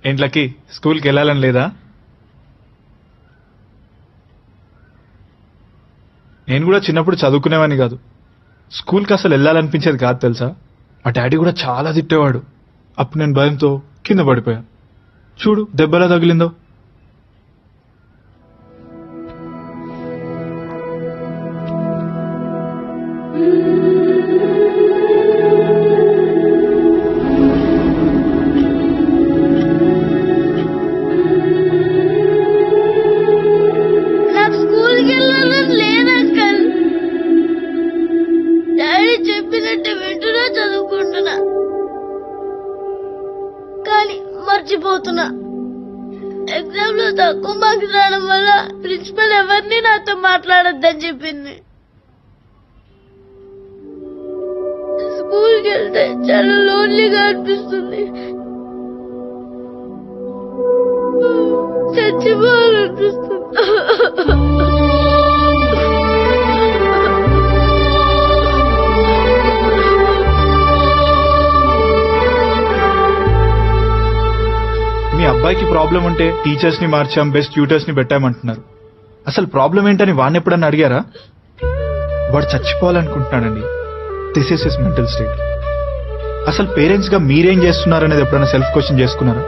ఏంట్లకి స్కూల్కి వెళ్ళాలని లేదా? నేను కూడా చిన్నప్పుడు చదువుకునేవాని కాదు, స్కూల్కి అసలు వెళ్ళాలనిపించేది కాదు తెలుసా. మా డాడీ కూడా చాలా తిట్టేవాడు. అప్పుడు నేను భయంతో కింద పడిపోయాను. చూడు దెబ్బలా తగిలిందో. నాకు స్కూల్కి వెళ్ళాలని లేదు అంకల్. డాడీ చెప్పినట్టు వింటున్నా, చదువుకుంటున్నా, కానీ మర్చిపోతున్నా. ఎగ్జామ్ లో తక్కువ మార్క్స్ రావడం వల్ల ప్రిన్సిపల్ ఎవరిని నాతో మాట్లాడొద్దని చెప్పింది. స్కూల్కి వెళ్తే చాలా లోన్లీగా అనిపిస్తుంది, చచ్చిపోవాలనిపిస్తుంది. మీ అబ్బాయికి ప్రాబ్లం ఉంటే టీచర్స్ ని మార్చాం, బెస్ట్ ట్యూటర్స్ ని పెట్టామంటున్నారు. అసలు ప్రాబ్లం ఏంటని వాడిని ఎప్పుడన్నా అడిగారా? వాడు చచ్చిపోవాలనుకుంటున్నాడండి. This is his mental state. అసలు పేరెంట్స్ గా మీరేం చేస్తున్నారనేది ఎప్పుడైనా సెల్ఫ్ క్వశ్చన్ చేసుకున్నారా?